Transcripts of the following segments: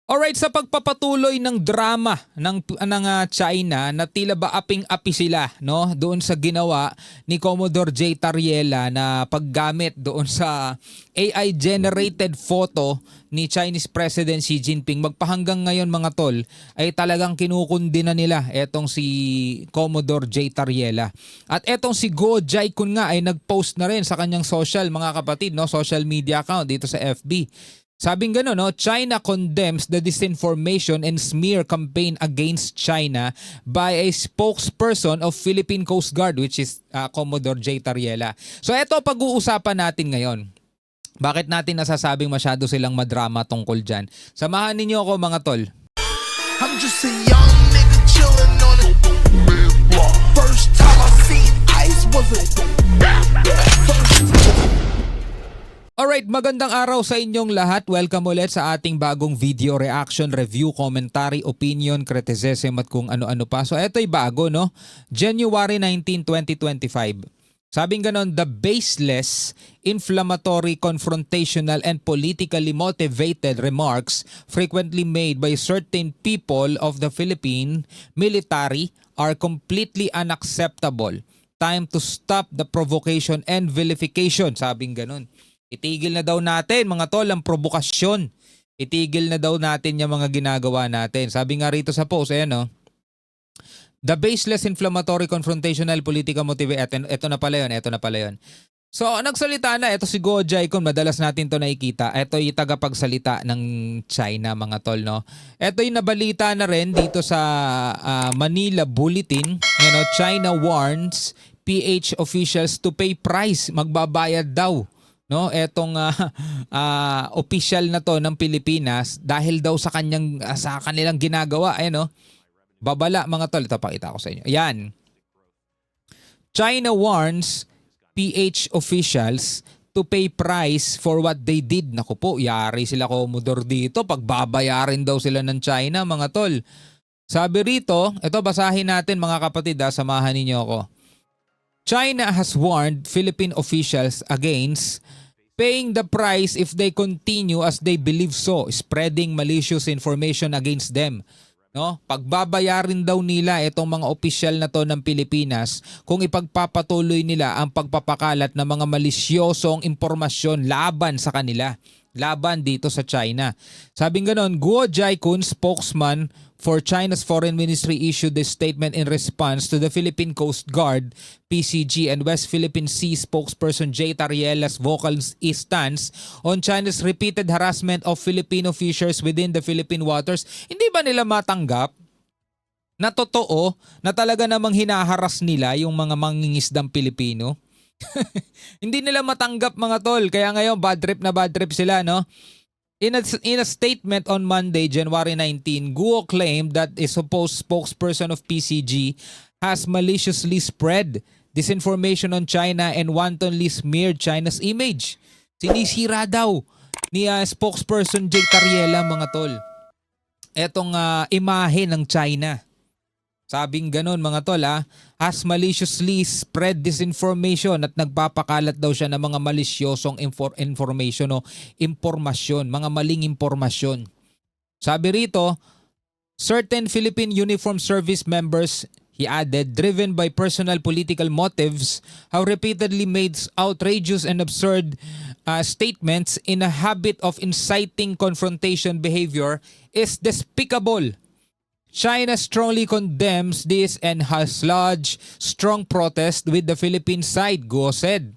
Alright, sa pagpapatuloy ng drama ng China na tila ba aping-api sila, no, doon sa ginawa ni Commodore J. Tariela na paggamit doon sa AI generated photo ni Chinese President Xi Jinping, magpahanggang ngayon mga tol ay talagang kinukundi na nila etong si Commodore J. Tariela. At etong si Guo Jiakun nga ay nag-post na rin sa kanyang social, mga kapatid, no, social media account dito sa FB. Sabing gano'n, no, China condemns the disinformation and smear campaign against China by a spokesperson of Philippine Coast Guard, which is Commodore J. Tariela. So eto pag-uusapan natin ngayon. Bakit natin nasasabing masyado silang madrama tungkol dyan? Samahan ninyo ako mga tol. I'm just a young nigga chillin' on it. First time I seen ice was a Alright, magandang araw sa inyong lahat. Welcome ulit sa ating bagong video reaction, review, commentary, opinion, criticism at kung ano-ano pa. So ito'y bago, no? January 19, 2025. Sabing ganon, the baseless, inflammatory, confrontational, and politically motivated remarks frequently made by certain people of the Philippine military are completely unacceptable. Time to stop the provocation and vilification. Sabing ganon. Itigil na daw natin mga tol ang provokasyon. Itigil na daw natin yung mga ginagawa natin. Sabi nga rito sa post, ayan, no? The baseless, inflammatory, confrontational, political motivation. Ito na pala yun. So, nagsalita na. Ito si Guo Jiakun. Madalas natin to nakikita. Ito yung tagapagsalita ng China, mga tol, no? Ito yung nabalita na rin dito sa Manila Bulletin. You know, China warns PH officials to pay price. Magbabayad daw, no, etong official na to ng Pilipinas dahil daw sa kanilang ginagawa, no. Babala mga tol, ito pakita ko sa inyo. Ayan. China warns PH officials to pay price for what they did. Naku po, yari sila Commodore dito. Pagbabayarin daw sila ng China, mga tol. Sabi rito, ito basahin natin mga kapatid, samahan ninyo ako. China has warned Philippine officials against paying the price if they continue as they believe so, spreading malicious information against them. No? Pagbabayarin daw nila itong mga opisyal na to ng Pilipinas kung ipagpapatuloy nila ang pagpapakalat ng mga malisyosong impormasyon laban sa kanila, laban dito sa China. Sabing ganon, Guo Jiakun, spokesman for China's Foreign Ministry, issued this statement in response to the Philippine Coast Guard, PCG, and West Philippine Sea spokesperson J. Tariela's vocal stance on China's repeated harassment of Filipino fishers within the Philippine waters. Hindi ba nila matanggap na totoo na talaga namang hinaharas nila yung mga mangingisdang Pilipino? Hindi nila matanggap mga tol. Kaya ngayon bad trip sila, no? In a statement on Monday, January 19, Guo claimed that a supposed spokesperson of PCG has maliciously spread disinformation on China and wantonly smeared China's image. Sinisira daw ni spokesperson J. Tariela, mga tol, etong imahe ng China. Sabing ganon mga tol, has maliciously spread disinformation at nagpapakalat daw siya ng mga malisyosong information o impormasyon, mga maling impormasyon. Sabi rito, certain Philippine Uniformed Service members, he added, driven by personal political motives, have repeatedly made outrageous and absurd statements in a habit of inciting confrontation behavior is despicable. China strongly condemns this and has lodged strong protest with the Philippine side, Guo said.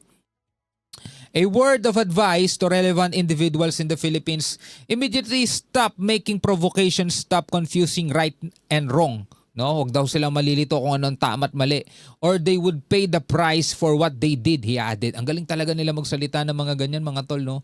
A word of advice to relevant individuals in the Philippines: immediately stop making provocations, stop confusing right and wrong. No, huwag daw silang malilito kung anong tama at mali, or they would pay the price for what they did, he added. Ang galing talaga nila magsalita ng mga ganyan, mga tol, no?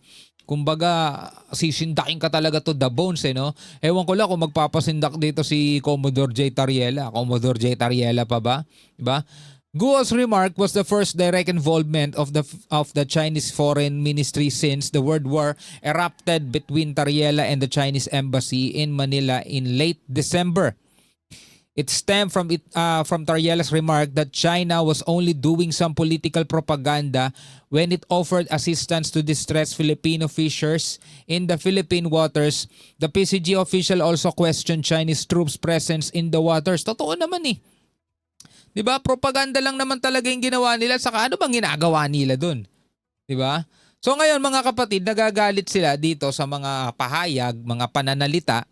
Kumbaga, sisindakin ka talaga to the bones, no? Ewan ko lang kung magpapasindak dito si Commodore J. Tariela. Commodore J. Tariela pa ba? Diba? Guo's remark was the first direct involvement of the Chinese Foreign Ministry since the World War erupted between Tariela and the Chinese Embassy in Manila in late December. It stemmed from Tariela's remark that China was only doing some political propaganda when it offered assistance to distressed Filipino fishers in the Philippine waters. The PCG official also questioned Chinese troops' presence in the waters. Totoo naman eh. 'Di ba? Propaganda lang naman talaga yung ginawa nila, saka ano bang ginagawa nila doon? 'Di ba? So ngayon mga kapatid, nagagalit sila dito sa mga pahayag, mga pananalita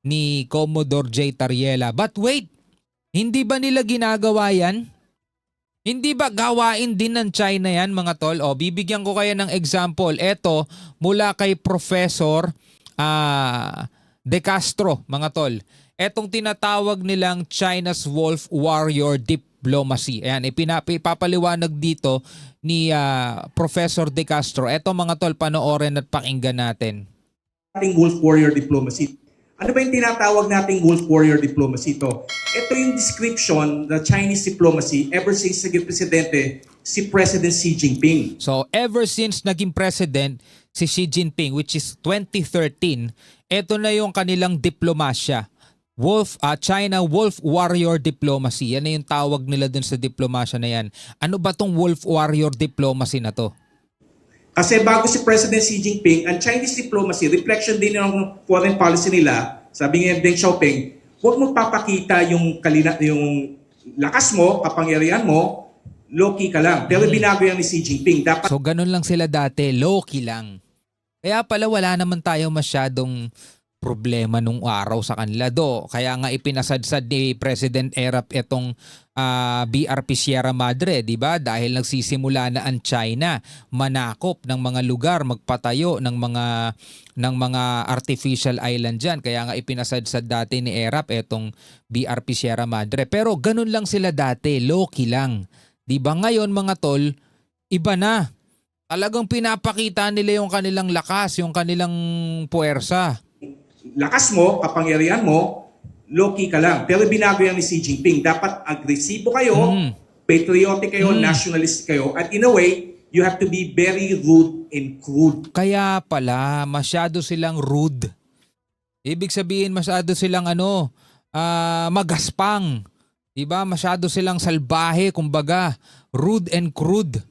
ni Commodore J. Tariela. But wait, hindi ba nila ginagawa yan? Hindi ba gawain din ng China yan mga tol? O, bibigyan ko kayo ng example. Ito, mula kay Professor De Castro mga tol. Etong tinatawag nilang China's Wolf Warrior Diplomacy. Ayan, ipapaliwanag dito ni Professor De Castro. Eto mga tol, panoorin at pakinggan natin. Ating Wolf Warrior Diplomacy. Ano ba yung tinatawag nating Wolf Warrior Diplomacy to? Ito yung description ng Chinese diplomacy ever since naging presidente si President Xi Jinping. So ever since naging president si Xi Jinping, which is 2013, ito na yung kanilang diplomasya. China Wolf Warrior Diplomacy. Yan na yung tawag nila dun sa diplomasya na yan. Ano ba tong Wolf Warrior Diplomacy na to? Kasi bago si President Xi Jinping, ang Chinese diplomacy, reflection din ng foreign policy nila, sabi nga Deng Xiaoping, huwag mo papakita yung lakas mo, kapangyarihan mo, low-key ka lang. Pero binago yan ni Xi Jinping. Dapat So ganun lang sila dati, low-key lang. Kaya pala wala naman tayo masyadong problema nung araw sa kanila do. Kaya nga ipinasadsad ni President Erap itong BRP Sierra Madre, di ba? Dahil nagsisimula na ang China manakop ng mga lugar, magpatayo ng mga artificial island diyan. Kaya nga ipinasadsad dati ni Erap itong BRP Sierra Madre. Pero ganun lang sila dati, low-key lang. Di ba ngayon mga tol, iba na. Talagang pinapakita nila yung kanilang lakas, yung kanilang puwersa. lakas mo, kapangyarihan mo, low-key ka lang. Pero binago yan ni Xi Jinping. Dapat agresibo kayo, patriotic kayo, nationalist kayo, at in a way, you have to be very rude and crude. Kaya pala, masyado silang rude. Ibig sabihin, masyado silang magaspang. Diba? Masyado silang salbahe, kumbaga, rude and crude.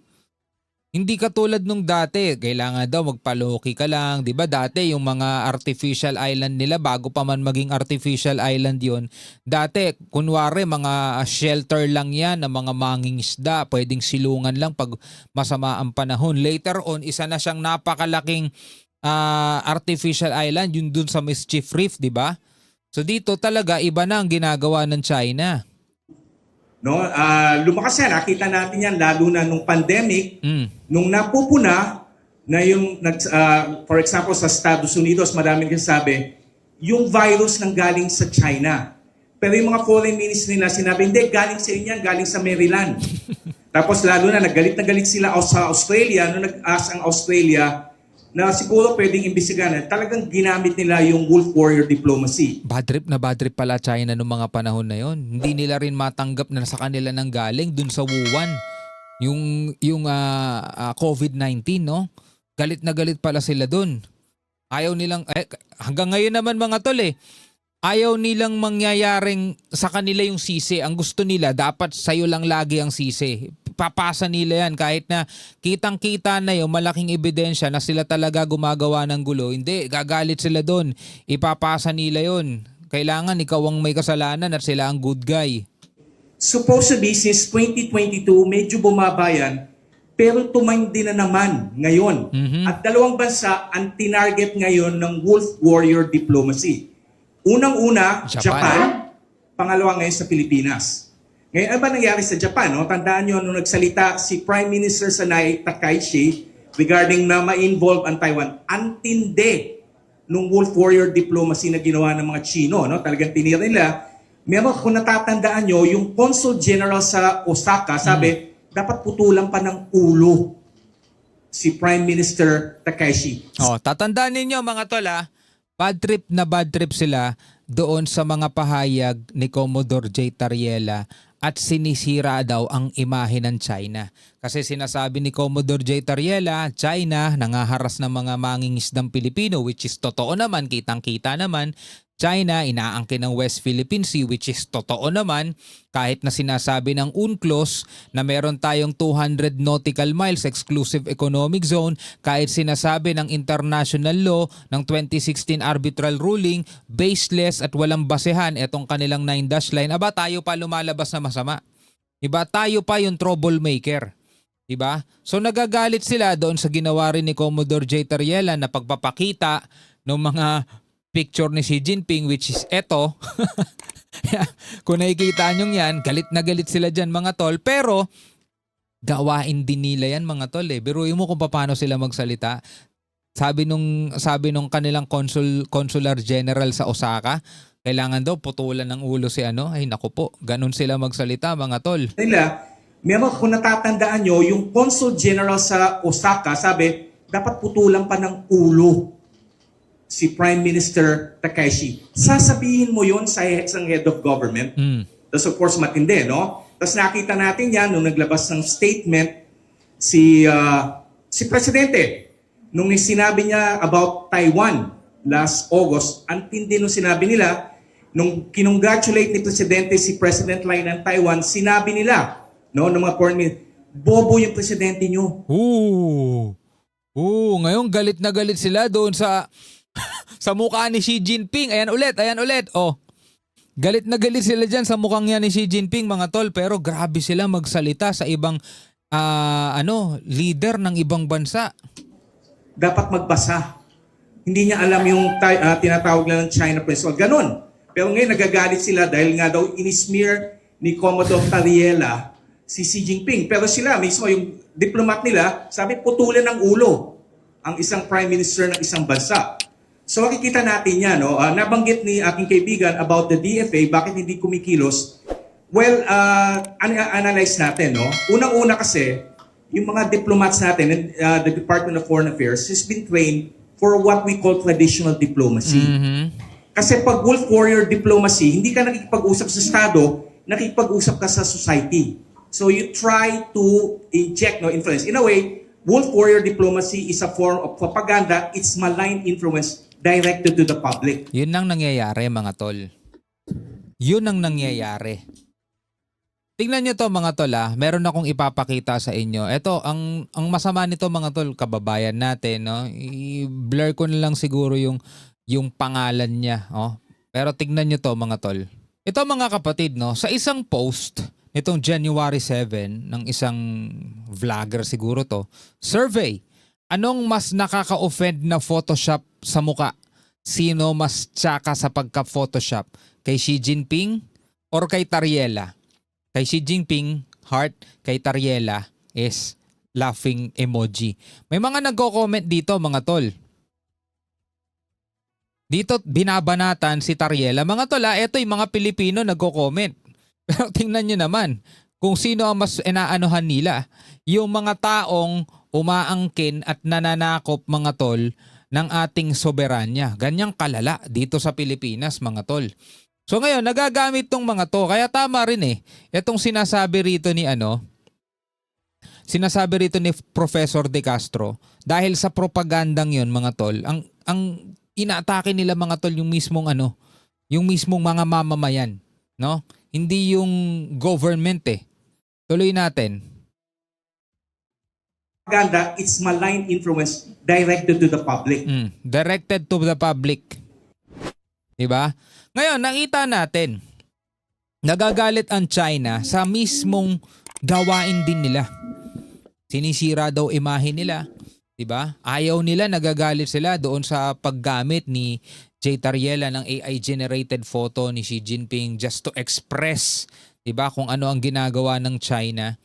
Hindi katulad nung dati, kailangan daw magpaloki ka lang. Diba dati yung mga artificial island nila, bago pa man maging artificial island yon, dati kunwari mga shelter lang yan ng mga mangingisda, pwedeng silungan lang pag masama ang panahon. Later on, isa na siyang napakalaking artificial island, yun dun sa Mischief Reef, diba? So dito talaga, iba na ang ginagawa ng China. No, lumakas yan. Nakita natin yan lalo na nung pandemic, nung napupuna na yung for example sa Estados Unidos, maraming nagsasabi yung virus nang galing sa China. Pero yung mga foreign ministers nila sinabi, hindi, galing sa inyo, galing sa Maryland. Tapos lalo na naggalit sila sa Australia, nung nag-ask ang Australia na siguro pwedeng imbisigan. Talagang ginamit nila yung Wolf Warrior Diplomacy. Bad trip pala China noong mga panahon na yon. Hindi nila rin matanggap na sa kanila nang galing dun sa Wuhan. Yung COVID-19, no? Galit na galit pala sila dun. Ayaw nilang, hanggang ngayon naman mga tol ayaw nilang mangyayaring sa kanila yung sisi. Ang gusto nila, dapat sa'yo lang lagi ang sisi. Papasa nila yan kahit na kitang-kita na yung malaking ebidensya na sila talaga gumagawa ng gulo. Hindi, gagalit sila doon. Ipapasa nila yon. Kailangan ikaw ang may kasalanan at sila ang good guy. Supposed to be since 2022, medyo bumaba yan, pero tumindi na naman ngayon. At dalawang bansa ang tinarget ngayon ng Wolf Warrior Diplomacy. Unang-una, Japan. Pangalawa ngayon sa Pilipinas. Ngayon, ano ba nangyari sa Japan? No? Tandaan nyo, nung nagsalita si Prime Minister Sanai Takaichi regarding na ma-involve ang Taiwan, antindi nung Wolf Warrior Diplomacy na ginawa ng mga Chino. No? Talagang tinira nila. Meron, kung natatandaan nyo, yung Consul General sa Osaka, sabi, dapat putulan pa ng ulo si Prime Minister Takaichi. Tatandaan ninyo mga tol bad trip sila doon sa mga pahayag ni Commodore J. Tariela at sinisira daw ang imahe ng China. Kasi sinasabi ni Commodore J. Tariela, China nangaharas ng mga mangingisdang Pilipino, which is totoo naman, kitang-kita naman. China, inaangkin ng West Philippine Sea, which is totoo naman kahit na sinasabi ng UNCLOS na meron tayong 200 nautical miles exclusive economic zone, kahit sinasabi ng international law ng 2016 arbitral ruling, baseless at walang basehan itong kanilang 9-dash line, aba tayo pa lumalabas na masama. Diba? Tayo pa yung troublemaker. Diba? So nagagalit sila doon sa ginawa rin ni Commodore J. Tariela na pagpapakita ng mga picture ni Xi Jinping, which is eto. Kung nakikita nyo yan, galit na galit sila dyan mga tol. Pero gawain din nila yan mga tol. Biruin mo kung paano sila magsalita. Sabi nung kanilang consular general sa Osaka, kailangan daw putulan ng ulo si ano. Ay naku po, ganun sila magsalita mga tol. Nila, meron kung natatandaan nyo, yung Consul General sa Osaka, sabi, dapat putulan pa ng ulo si Prime Minister Takeshi. Sasabihin mo yon sa isang head of government. Tapos of course matindi, no? Tapos nakita natin yan nung naglabas ng statement si Presidente. Nung sinabi niya about Taiwan last August, ang tindi nung sinabi nila, nung kinongratulate ni Presidente si President Lai ng Taiwan, sinabi nila, no, ng mga foreign minister, bobo yung Presidente nyo. Ngayon galit na galit sila doon sa mukha ni Xi Jinping. Ayan ulit. Oh. Galit na galit sila dyan sa mukhang yan ni Xi Jinping mga tol. Pero grabe sila magsalita sa ibang leader ng ibang bansa. Dapat magbasa. Hindi niya alam yung tinatawag lang ng China Principle. Ganon. Pero ngayon nagagalit sila dahil nga daw inismear ni Commodore Tariela si Xi Jinping. Pero sila mismo, yung diplomat nila, sabi putulan ng ulo ang isang prime minister ng isang bansa. So makikita natin yan, no? Nabanggit ni aking kaibigan about the DFA, bakit hindi kumikilos. Well, analyze natin, no? Unang-una kasi, yung mga diplomats natin, the Department of Foreign Affairs has been trained for what we call traditional diplomacy. Kasi pag wolf warrior diplomacy, hindi ka nakikipag-usap sa Estado, nakikipag-usap ka sa society. So you try to inject influence. In a way, wolf warrior diplomacy is a form of propaganda. It's malign influence directed to the public. Yun ang nangyayari mga tol. Yun ang nangyayari. Tingnan nyo to mga tol meron akong ipapakita sa inyo. Ito, ang masama nito mga tol, kababayan natin, no? I-blur ko na lang siguro yung pangalan niya. Oh. Pero tingnan nyo to mga tol. Ito mga kapatid, no? Sa isang post, nitong January 7, ng isang vlogger siguro to, survey. Anong mas nakaka-offend na Photoshop sa muka? Sino mas tsaka sa pagka-Photoshop? Kay Xi Jinping or kay Tariela? Kay Xi Jinping, heart. Kay Tariela is laughing emoji. May mga nagko-comment dito mga tol. Dito binabanatan si Tariela. Mga tol eto yung mga Pilipino nagko-comment. Pero tingnan nyo naman kung sino ang mas inaanuhan nila. Yung mga taong umaangkin at nananakop mga tol ng ating soberanya. Ganyang kalala dito sa Pilipinas mga tol. So ngayon nagagamit tong mga to. Kaya tama rin itong sinasabi rito ni Professor De Castro, dahil sa propagandang yon mga tol, ang inaatake nila mga tol yung mismong mga mamamayan, no? Hindi yung government Tuloy natin. Propaganda, it's malign influence directed to the public. Directed to the public. Diba? Ngayon, nakita natin, nagagalit ang China sa mismong gawain din nila. Sinisira daw imahe nila. Diba? Ayaw nila, nagagalit sila doon sa paggamit ni J. Tariela ng AI-generated photo ni Xi Jinping just to express, diba, kung ano ang ginagawa ng China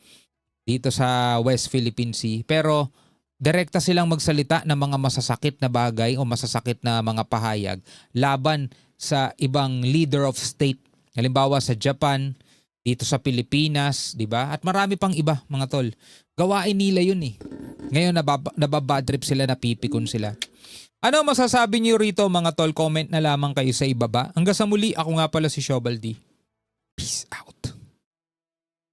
dito sa West Philippine Sea. Pero direkta silang magsalita ng mga masasakit na bagay o masasakit na mga pahayag laban sa ibang leader of state. Halimbawa sa Japan, dito sa Pilipinas, 'di ba? At marami pang iba, mga tol. Gawain nila 'yun Ngayon nababadrip sila, napipikon sila. Ano masasabi niyo rito mga tol? Comment na lamang kayo sa ibaba. Hanggang sa muli, ako nga pala si Shobaldi. Peace out.